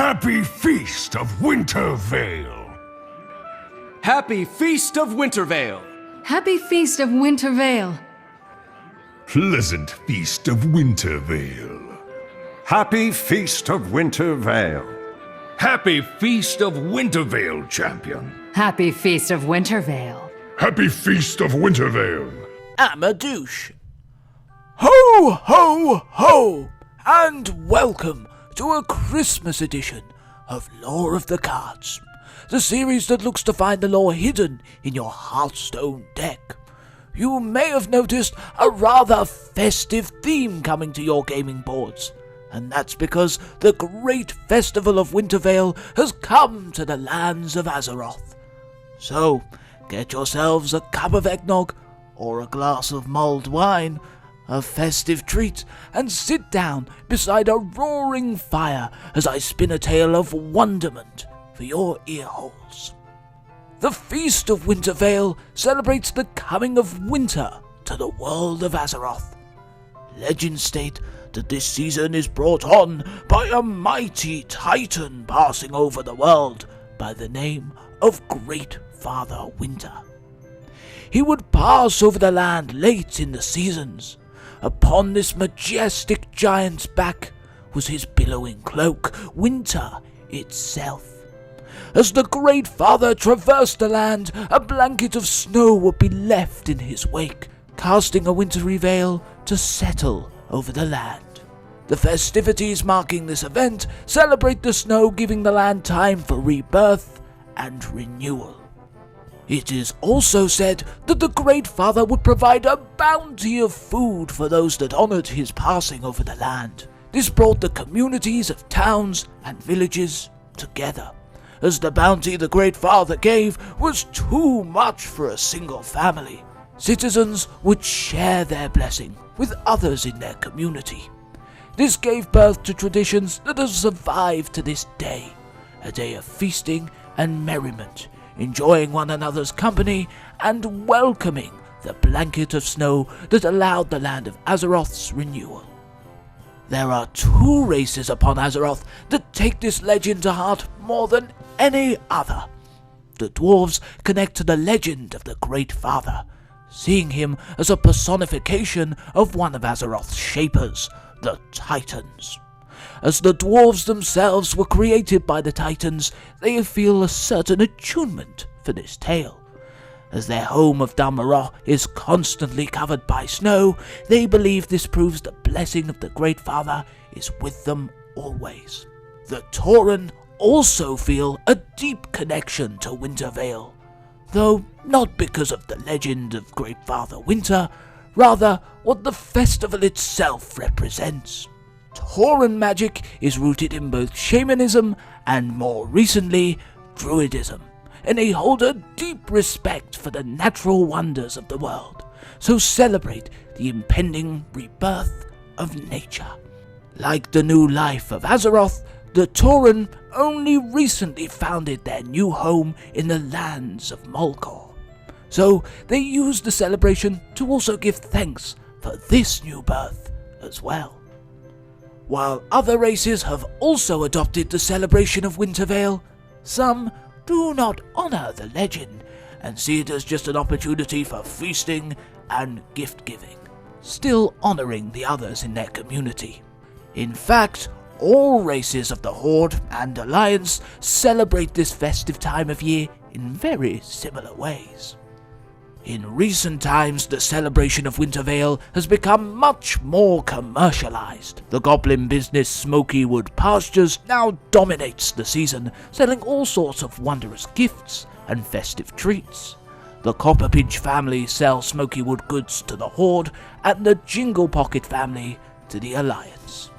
Happy Feast of Wintervale! Happy Feast of Wintervale! Happy Feast of Wintervale! Pleasant Feast of Wintervale! Happy Feast of Wintervale! Happy Feast of Wintervale, champion! Happy Feast of Wintervale! Happy Feast of Wintervale! I'm a douche. Ho, ho, ho! And welcome to a Christmas edition of Lore of the Cards, the series that looks to find the lore hidden in your Hearthstone deck. You may have noticed a rather festive theme coming to your gaming boards, and that's because the great festival of Wintervale has come to the lands of Azeroth. So, get yourselves a cup of eggnog or a glass of mulled wine, a festive treat, and sit down beside a roaring fire as I spin a tale of wonderment for your earholes. The Feast of Wintervale celebrates the coming of winter to the world of Azeroth. Legends state that this season is brought on by a mighty titan passing over the world by the name of Greatfather Winter. He would pass over the land late in the seasons. Upon this majestic giant's back was his billowing cloak, winter itself. As the Greatfather traversed the land, a blanket of snow would be left in his wake, casting a wintry veil to settle over the land. The festivities marking this event celebrate the snow, giving the land time for rebirth and renewal. It is also said that the Greatfather would provide a bounty of food for those that honoured his passing over the land. This brought the communities of towns and villages together, as the bounty the Greatfather gave was too much for a single family. Citizens would share their blessing with others in their community. This gave birth to traditions that have survived to this day, a day of feasting and merriment, enjoying one another's company and welcoming the blanket of snow that allowed the land of Azeroth's renewal. There are two races upon Azeroth that take this legend to heart more than any other. The dwarves connect to the legend of the Greatfather, seeing him as a personification of one of Azeroth's shapers, the Titans. As the dwarves themselves were created by the Titans, they feel a certain attunement for this tale. As their home of Damaroth is constantly covered by snow, they believe this proves the blessing of the Greatfather is with them always. The Tauren also feel a deep connection to Wintervale, though not because of the legend of Greatfather Winter, rather what the festival itself represents. Tauren magic is rooted in both shamanism and, more recently, druidism, and they hold a deep respect for the natural wonders of the world, so celebrate the impending rebirth of nature. Like the new life of Azeroth, the Tauren only recently founded their new home in the lands of Mulkor, so they use the celebration to also give thanks for this new birth as well. While other races have also adopted the celebration of Wintervale, some do not honour the legend and see it as just an opportunity for feasting and gift-giving, still honouring the others in their community. In fact, all races of the Horde and Alliance celebrate this festive time of year in very similar ways. In recent times, the celebration of Wintervale has become much more commercialized. The goblin business Smokywood Pastures now dominates the season, selling all sorts of wondrous gifts and festive treats. The Copperpidge family sell Smokywood goods to the Horde, and the Jingle Pocket family to the Alliance.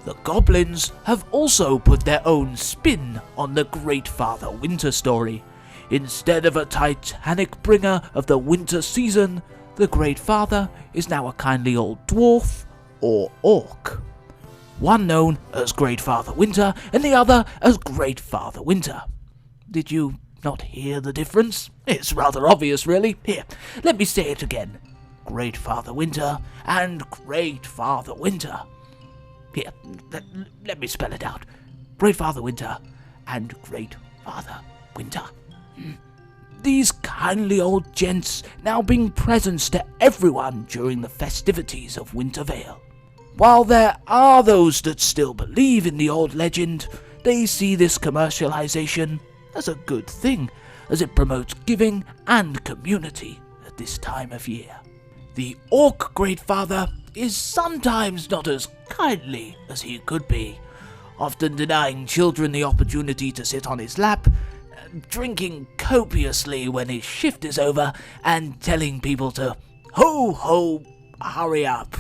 The goblins have also put their own spin on the Greatfather Winter story. Instead of a titanic bringer of the winter season, the Greatfather is now a kindly old dwarf or orc. One known as Greatfather Winter and the other as Greatfather Winter. Did you not hear the difference? It's rather obvious, really. Here, let me say it again. Greatfather Winter and Greatfather Winter. Here, let me spell it out. Greatfather Winter, and Greatfather Winter. These kindly old gents now bring presents to everyone during the festivities of Winter Vale. While there are those that still believe in the old legend, they see this commercialization as a good thing, as it promotes giving and community at this time of year. The Orc Greatfather is sometimes not as kindly as he could be, often denying children the opportunity to sit on his lap, drinking copiously when his shift is over, and telling people to ho ho, hurry up.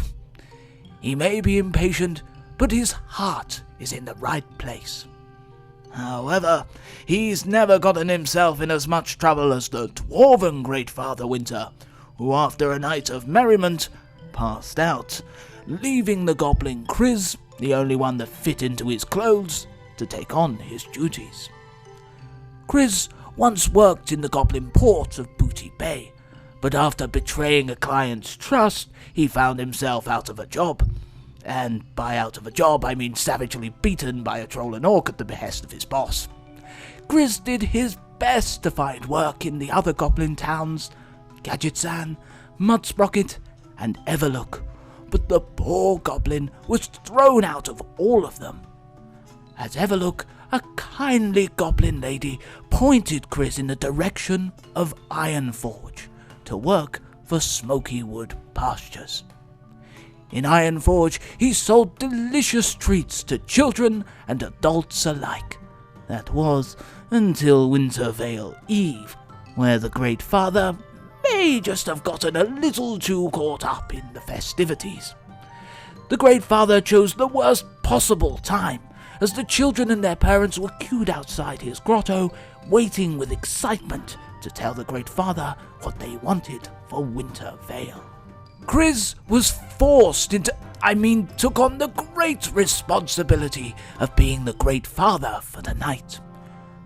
He may be impatient, but his heart is in the right place. However, he's never gotten himself in as much trouble as the Dwarven Greatfather Winter, who after a night of merriment passed out, leaving the goblin Kriz, the only one that fit into his clothes, to take on his duties. Kriz once worked in the goblin port of Booty Bay, but after betraying a client's trust, he found himself out of a job. And by out of a job, I mean savagely beaten by a troll and orc at the behest of his boss. Kriz did his best to find work in the other goblin towns, Gadgetzan, Mudsprocket, and Everlook, but the poor goblin was thrown out of all of them. At Everlook, a kindly goblin lady pointed Kriz in the direction of Ironforge to work for Smoky Wood Pastures. In Ironforge, he sold delicious treats to children and adults alike. That was until Wintervale Eve, where the Greatfather may just have gotten a little too caught up in the festivities. The Greatfather chose the worst possible time, as the children and their parents were queued outside his grotto, waiting with excitement to tell the Greatfather what they wanted for Wintervale. Kriz was took on the great responsibility of being the Greatfather for the night.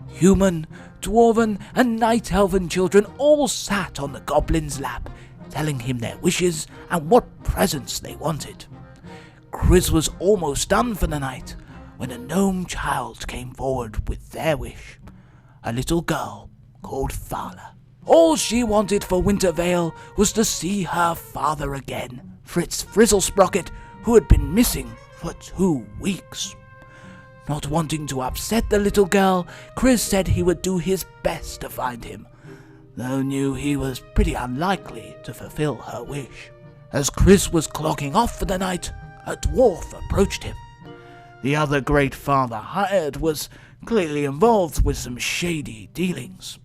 Human, dwarven, and night elven children all sat on the goblin's lap, telling him their wishes and what presents they wanted. Kriz was almost done for the night when a gnome child came forward with their wish, a little girl called Thala. All she wanted for Wintervale was to see her father again, Fritz Frizzlesprocket, who had been missing for 2 weeks. Not wanting to upset the little girl, Kriz said he would do his best to find him, though knew he was pretty unlikely to fulfill her wish. As Kriz was clocking off for the night, a dwarf approached him. The other Greatfather hired was clearly involved with some shady dealings.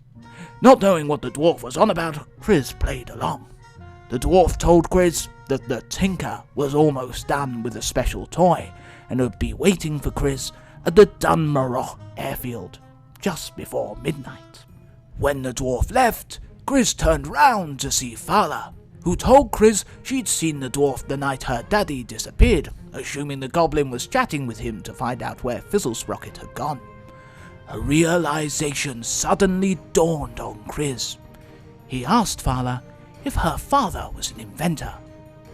Not knowing what the dwarf was on about, Kriz played along. The dwarf told Kriz that the tinker was almost done with a special toy and would be waiting for Kriz at the Dunmarroch airfield just before midnight. When the dwarf left, Kriz turned round to see Thala, who told Kriz she'd seen the dwarf the night her daddy disappeared, assuming the goblin was chatting with him to find out where Fizzlesprocket had gone. A realization suddenly dawned on Kriz. He asked Thala if her father was an inventor,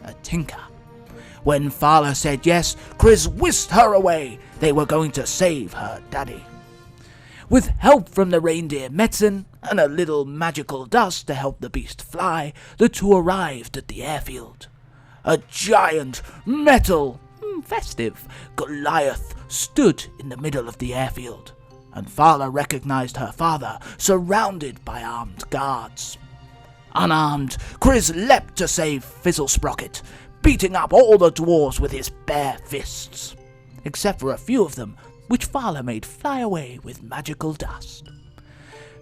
a tinker. When Thala said yes, Kriz whisked her away. They were going to save her daddy. With help from the reindeer Metzen and a little magical dust to help the beast fly, the two arrived at the airfield. A giant, metal, festive Goliath stood in the middle of the airfield, and Thala recognized her father, surrounded by armed guards. Unarmed, Kriz leapt to save Fizzlesprocket, beating up all the dwarves with his bare fists, except for a few of them, which Thala made fly away with magical dust.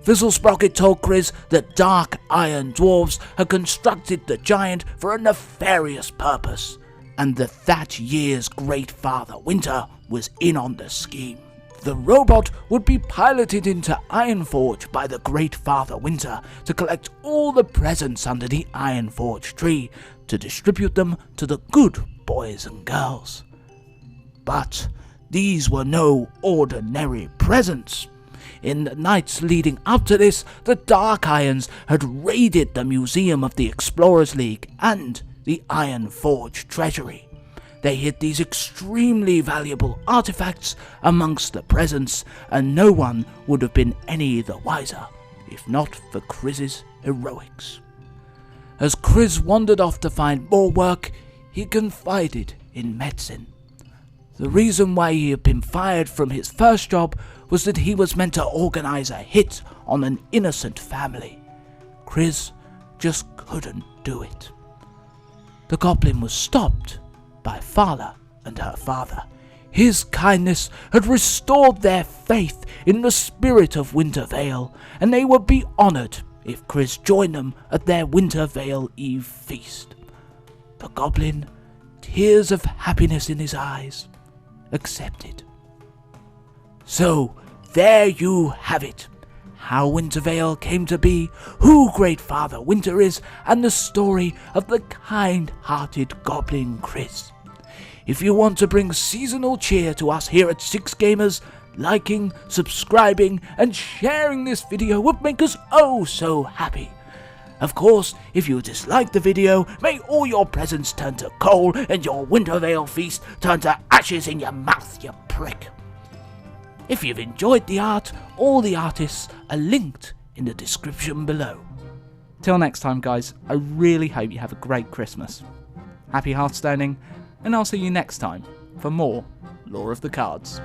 Fizzlesprocket told Kriz that dark iron dwarves had constructed the giant for a nefarious purpose, and that year's Greatfather Winter was in on the scheme. The robot would be piloted into Ironforge by the Greatfather Winter to collect all the presents under the Ironforge tree to distribute them to the good boys and girls. But these were no ordinary presents. In the nights leading up to this, the Dark Irons had raided the Museum of the Explorers League and the Ironforge Treasury. they hid these extremely valuable artifacts amongst the presents, and no one would have been any the wiser if not for Chris's heroics. As Chris wandered off to find more work, he confided in medicine. The reason why he had been fired from his first job was that he was meant to organize a hit on an innocent family. Chris just couldn't do it. The goblin was stopped by Fala and her father. His kindness had restored their faith in the spirit of Wintervale, and they would be honored if Chris joined them at their Wintervale Eve feast. The goblin, tears of happiness in his eyes, accepted. So, there you have it. How Wintervale came to be, who Greatfather Winter is, and the story of the kind-hearted goblin Chris. If you want to bring seasonal cheer to us here at Six Gamers, liking, subscribing, and sharing this video would make us oh so happy. Of course, if you dislike the video, may all your presents turn to coal and your Wintervale feast turn to ashes in your mouth, you prick. If you've enjoyed the art, all the artists are linked in the description below. Till next time, guys, I really hope you have a great Christmas. Happy Hearthstoning, and I'll see you next time for more Lore of the Cards.